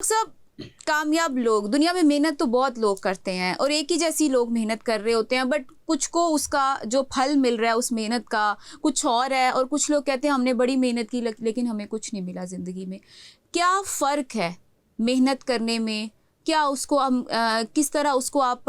सब कामयाब लोग दुनिया में मेहनत तो बहुत लोग करते हैं और एक ही जैसी लोग मेहनत कर रहे होते हैं, बट कुछ को उसका जो फल मिल रहा है उस मेहनत का कुछ और है, और कुछ लोग कहते हैं हमने बड़ी मेहनत की लेकिन हमें कुछ नहीं मिला ज़िंदगी में। क्या फ़र्क है मेहनत करने में? क्या उसको हम किस तरह उसको आप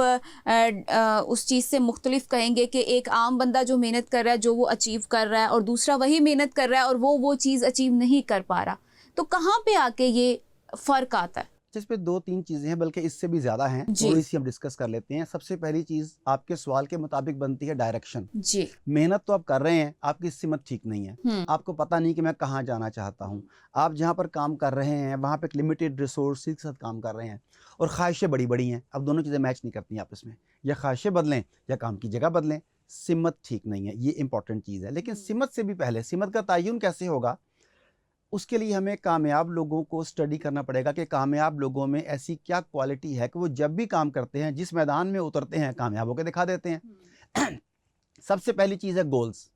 उस चीज़ से मुख्तलिफ कहेंगे कि एक आम बंदा जो मेहनत कर रहा है, जो वो अचीव कर रहा है, और दूसरा वही मेहनत कर रहा है और वो चीज़ अचीव नहीं कर पा रहा, तो कहाँ पे आके ये फ़र्क आता है? इस पे 2-3 चीज़ें हैं, बल्कि इससे भी ज़्यादा हैं, जी। थोड़ी-सी हम डिस्कस कर लेते हैं। सबसे पहली चीज़ आपके सवाल के मुताबिक बनती है डायरेक्शन। जी। मेहनत तो आप कर रहे हैं, आपकी सिमत ठीक नहीं है। आपको पता नहीं कि मैं कहाँ जाना चाहता हूँ। आप जहाँ पर काम कर रहे हैं, वहाँ पे एक लिमिटेड रिसोर्सेज़ के साथ काम कर रहे हैं और ख्वाहिशें बड़ी-बड़ी हैं। अब दोनों चीज़ें मैच नहीं करती आपस में। या ख्वाहिशें बदलें या काम की जगह बदलें, सिमत ठीक नहीं है, ये इम्पोर्टेंट चीज़ है। लेकिन सिमत से भी पहले सिमत का तयन कैसे होगा, उसके लिए हमें कामयाब लोगों को स्टडी करना पड़ेगा कि कामयाब लोगों में ऐसी क्या क्वालिटी है कि वो जब भी काम करते हैं, जिस मैदान में उतरते हैं, कामयाब होकर दिखा देते हैं। सबसे पहली चीज़ है गोल्स।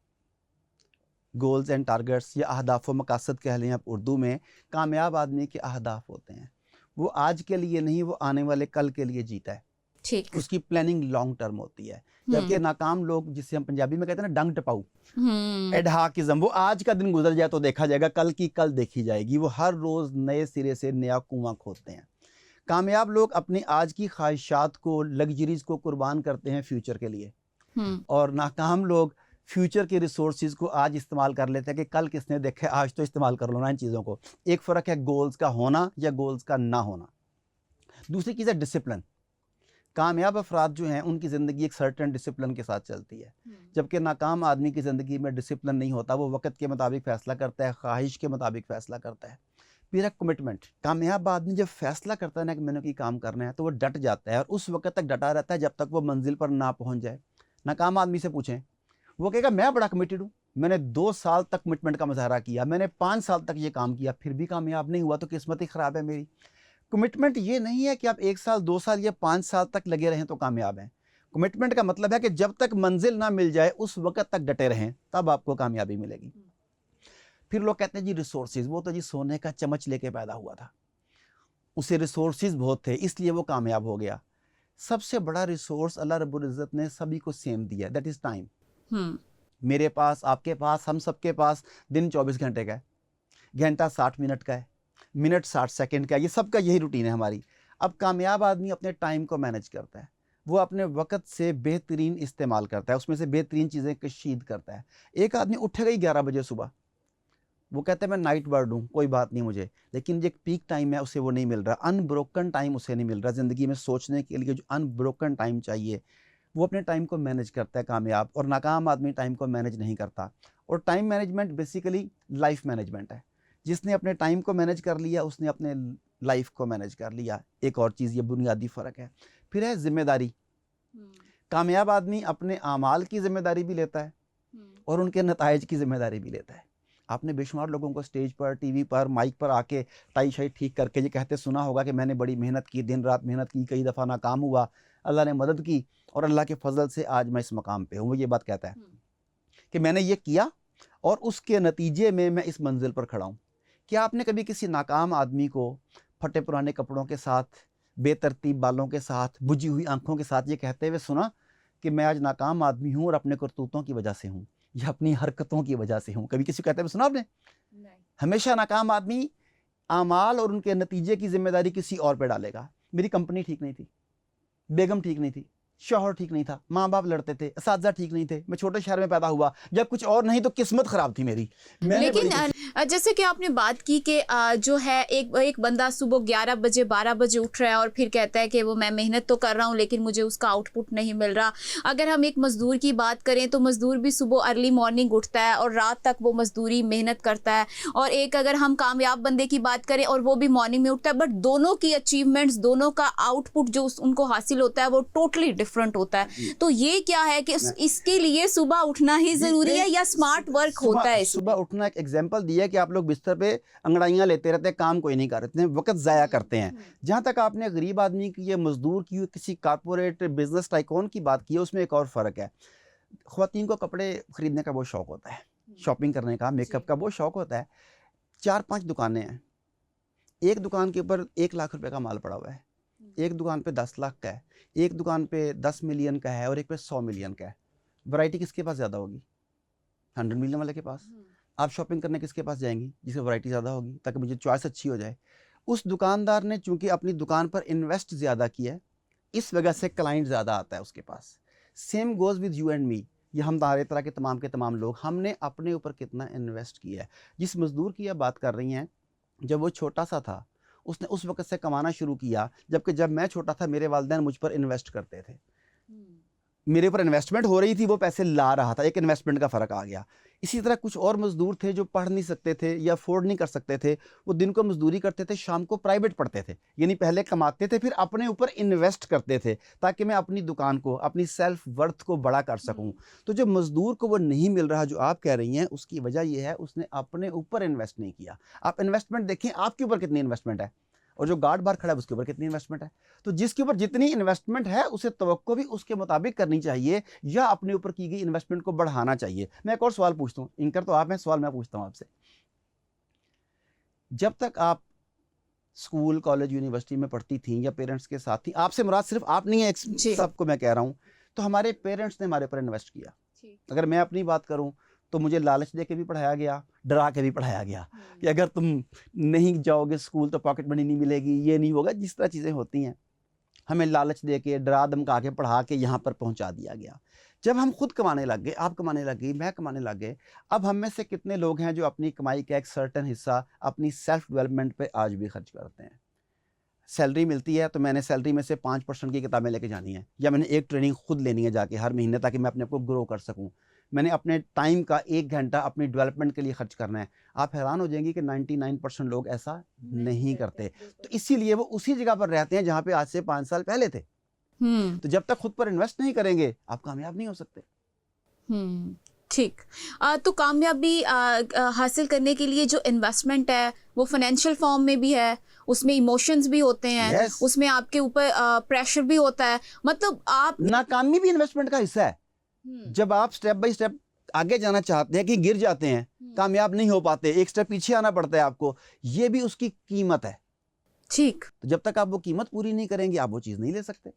गोल्स एंड टारगेट्स या अहदाफ व मकासद कह लें आप उर्दू में। कामयाब आदमी के अहदाफ होते हैं, वो आज के लिए नहीं, वो आने वाले कल के लिए जीता है। ठीक। उसकी प्लानिंग लॉन्ग टर्म होती है। जबकि नाकाम लोग, जिसे हम पंजाबी में कहते हैं ना, डंग टपाऊ, एडहाकिज्म, वो आज का दिन गुजर जाए तो देखा जाएगा, कल की कल देखी जाएगी। वो हर रोज़ नए सिरे से नया कुआं खोदते हैं। कामयाब लोग अपनी आज की ख्वाहिशात को, लग्जरीज को कुर्बान करते हैं फ्यूचर के लिए, और नाकाम लोग फ्यूचर के रिसोर्सेज को आज इस्तेमाल कर लेते हैं कि कल किसने देखा, आज तो इस्तेमाल कर लो ना इन चीज़ों को। एक फ़र्क है गोल्स का होना या गोल्स का ना होना। दूसरी चीज़ है डिसिप्लिन। कामयाब अफराद जो हैं उनकी ज़िंदगी एक सर्टेन डिसिप्लिन के साथ चलती है, जबकि नाकाम आदमी की ज़िंदगी में डिसिप्लिन नहीं होता। वो वक़्त के मुताबिक फ़ैसला करता है, ख्वाहिश के मुताबिक फ़ैसला करता है। फिर है कमिटमेंट। कामयाब आदमी जब फ़ैसला करता है ना कि मैंने कोई काम करना है, तो वो डट जाता है और उस वक़्त तक डटा रहता है जब तक वो मंजिल पर ना पहुँच जाए। नाकाम आदमी से पूछें, वो कहेगा मैं बड़ा कमिटेड हूँ, मैंने 2 साल तक कमिटमेंट का मुज़ाहरा किया, मैंने 5 साल तक ये काम किया, फिर भी कामयाब नहीं हुआ, तो किस्मत ही ख़राब है मेरी। कमिटमेंट ये नहीं है कि आप 1 साल, 2 साल या 5 साल तक लगे रहें तो कामयाब हैं। कमिटमेंट का मतलब है कि जब तक मंजिल ना मिल जाए उस वक़्त तक डटे रहें, तब आपको कामयाबी मिलेगी। फिर लोग कहते हैं जी रिसोर्सेज़, वो तो जी सोने का चम्मच लेके पैदा हुआ था, उसे रिसोर्सेज़ बहुत थे इसलिए वो कामयाब हो गया। सबसे बड़ा रिसोर्स अल्लाह रब्बुल इज़्ज़त ने सभी को सेम दिया है, दैट इज़ टाइम। मेरे पास, आपके पास, हम सबके पास दिन 24 घंटे का है, घंटा 60 मिनट का है, मिनट 60 सेकंड का है, ये सबका यही रूटीन है हमारी। अब कामयाब आदमी अपने टाइम को मैनेज करता है, वो अपने वक़्त से बेहतरीन इस्तेमाल करता है, उसमें से बेहतरीन चीज़ें कशीद करता है। एक आदमी उठेगा ही 11 बजे सुबह, वो कहता है मैं नाइट बर्ड हूँ, कोई बात नहीं मुझे, लेकिन जो एक पीक टाइम है उसे वो नहीं मिल रहा, अनब्रोकन टाइम उसे नहीं मिल रहा। ज़िंदगी में सोचने के लिए जो अनब्रोकन टाइम चाहिए, वो अपने टाइम को मैनेज करता है कामयाब, और नाकाम आदमी टाइम को मैनेज नहीं करता। और time management basically life management है। जिसने अपने टाइम को मैनेज कर लिया, उसने अपने लाइफ को मैनेज कर लिया। एक और चीज़, ये बुनियादी फ़र्क है। फिर है ज़िम्मेदारी। कामयाब आदमी अपने आमाल की ज़िम्मेदारी भी लेता है और उनके नताइज की ज़िम्मेदारी भी लेता है। आपने बेशुमार लोगों को स्टेज पर, टीवी पर, माइक पर आके टाई शाई ठीक करके ये कहते सुना होगा कि मैंने बड़ी मेहनत की, दिन रात मेहनत की, कई दफ़ा नाकाम हुआ, अल्लाह ने मदद की और अल्लाह के फजल से आज मैं इस मकाम पे हूँ। वो ये बात कहता है कि मैंने ये किया और उसके नतीजे में मैं इस मंजिल पर खड़ा हूँ। क्या आपने कभी किसी नाकाम आदमी को फटे पुराने कपड़ों के साथ, बेतरतीब बालों के साथ, बुझी हुई आंखों के साथ ये कहते हुए सुना कि मैं आज नाकाम आदमी हूँ और अपने करतूतों की वजह से हूँ या अपनी हरकतों की वजह से हूँ? कभी किसी को कहते हुए सुना आपने? नहीं। हमेशा नाकाम आदमी आमाल और उनके नतीजे की जिम्मेदारी किसी और पे डालेगा। मेरी कंपनी ठीक नहीं थी, बेगम ठीक नहीं थी, शौहर ठीक नहीं था, माँ बाप लड़ते थे, असातिज़ा ठीक नहीं थे, मैं छोटे शहर में पैदा हुआ, जब कुछ और नहीं तो किस्मत ख़राब थी मेरी। लेकिन जैसे कि आपने बात की कि जो है एक बंदा सुबह 11 बजे 12 बजे उठ रहा है और फिर कहता है कि वो मैं मेहनत तो कर रहा हूँ लेकिन मुझे उसका आउटपुट नहीं मिल रहा। अगर हम एक मज़दूर की बात करें तो मज़दूर भी सुबह अर्ली मॉर्निंग उठता है और रात तक वो मज़दूरी मेहनत करता है, और एक अगर हम कामयाब बंदे की बात करें और वो भी मॉर्निंग में उठता है, बट दोनों की अचीवमेंट्स, दोनों का आउटपुट जो उनको हासिल होता है वो टोटली डिफरेंट होता है। तो ये क्या है कि इसके लिए सुबह उठना ही ज़रूरी है या स्मार्ट वर्क होता है? सुबह उठना एक एग्जाम्पल दिया कि आप लोग बिस्तर पे अंगड़ाइयाँ लेते रहते हैं, काम कोई नहीं करते हैं, वक्त ज़ाया करते हैं। जहाँ तक आपने गरीब आदमी की, ये मजदूर की, किसी कारपोरेट बिजनेस टाइकॉन की बात की है, उसमें एक और फ़र्क है। ख़वातीन को कपड़े ख़रीदने का बहुत शौक़ होता है, शॉपिंग करने का, मेकअप का बहुत शौक़ होता है। 4-5 दुकानें हैं, एक दुकान के ऊपर 1 लाख रुपए का माल पड़ा हुआ है, एक दुकान पे 10 लाख का है, एक दुकान पे 10 मिलियन का है और एक पे 100 मिलियन का है। वैरायटी किसके पास ज़्यादा होगी? 100 मिलियन वाले के पास। आप शॉपिंग करने किसके पास जाएंगी? जिसकी वैरायटी ज़्यादा होगी, ताकि मुझे चॉइस अच्छी हो जाए। उस दुकानदार ने चूंकि अपनी दुकान पर इन्वेस्ट ज़्यादा किया है, इस वजह से क्लाइंट ज़्यादा आता है उसके पास। Same goes with you and me, ये हम हमारे तरह के तमाम लोग, हमने अपने ऊपर कितना इन्वेस्ट किया है। जिस मज़दूर की आप बात कर रही हैं, जब वो छोटा सा था उसने उस वक्त से कमाना शुरू किया, जबकि जब मैं छोटा था मेरे वालिदैन मुझ पर इन्वेस्ट करते थे। मेरे ऊपर इन्वेस्टमेंट हो रही थी, वो पैसे ला रहा था, एक इन्वेस्टमेंट का फ़र्क आ गया। इसी तरह कुछ और मज़दूर थे जो पढ़ नहीं सकते थे या अफोर्ड नहीं कर सकते थे, वो दिन को मजदूरी करते थे, शाम को प्राइवेट पढ़ते थे। यानी पहले कमाते थे, फिर अपने ऊपर इन्वेस्ट करते थे ताकि मैं अपनी दुकान को, अपनी सेल्फ वर्थ को बड़ा कर सकूं। तो जो मज़दूर को वो नहीं मिल रहा जो आप कह रही हैं, उसकी वजह यह है उसने अपने ऊपर इन्वेस्ट नहीं किया। आप इन्वेस्टमेंट देखें आपके ऊपर कितनी इन्वेस्टमेंट है, और जो गार्ड बार खड़ा है उसके ऊपर कितनी इन्वेस्टमेंट है। तो जिसके ऊपर जितनी इन्वेस्टमेंट है उसे तवक्को भी उसके मुताबिक करनी चाहिए, या अपने ऊपर की गई इन्वेस्टमेंट को बढ़ाना चाहिए। मैं एक और सवाल पूछता हूँ, इनकर तो आप हैं, सवाल मैं पूछता हूँ आपसे। जब तक आप स्कूल, कॉलेज, यूनिवर्सिटी में पढ़ती थी या पेरेंट्स के साथ थी, आपसे मुराद सिर्फ आप नहीं है, सबको मैं कह रहा हूँ, तो हमारे पेरेंट्स ने हमारे ऊपर इन्वेस्ट किया। अगर मैं अपनी बात करूँ तो मुझे लालच दे के भी पढ़ाया गया, डरा के भी पढ़ाया गया कि अगर तुम नहीं जाओगे स्कूल तो पॉकेट मनी नहीं मिलेगी, ये नहीं होगा, जिस तरह चीज़ें होती हैं। हमें लालच दे के, डरा धमका के पढ़ा के यहाँ पर पहुँचा दिया गया। जब हम खुद कमाने लग गए, आप कमाने लग गई, मैं कमाने लग गए, अब हम में से कितने लोग हैं जो अपनी कमाई का एक सर्टेन हिस्सा अपनी सेल्फ डेवलपमेंट पे आज भी खर्च करते हैं? सैलरी मिलती है तो मैंने सैलरी में से 5% की किताबें लेके जानी है, या मैंने एक ट्रेनिंग खुद लेनी है जाके हर महीने, ताकि मैं अपने आप को ग्रो कर सकूं। मैंने अपने टाइम का 1 घंटा अपनी डेवलपमेंट के लिए खर्च करना है। आप हैरान हो जाएंगी कि 99% लोग ऐसा नहीं करते। तो इसीलिए वो उसी जगह पर रहते हैं जहाँ पे आज से 5 साल पहले थे। तो जब तक खुद पर इन्वेस्ट नहीं करेंगे आप कामयाब नहीं हो सकते। ठीक। तो कामयाबी हासिल करने के लिए जो इन्वेस्टमेंट है वो फाइनेंशियल फॉर्म में भी है, उसमें इमोशंस भी होते हैं, उसमें आपके ऊपर प्रेशर भी होता है। मतलब आप, नाकामी भी इन्वेस्टमेंट का हिस्सा है। जब आप स्टेप बाय स्टेप आगे जाना चाहते हैं कि गिर जाते हैं, कामयाब नहीं हो पाते, एक स्टेप पीछे आना पड़ता है आपको, ये भी उसकी कीमत है। ठीक। तो जब तक आप वो कीमत पूरी नहीं करेंगे आप वो चीज़ नहीं ले सकते।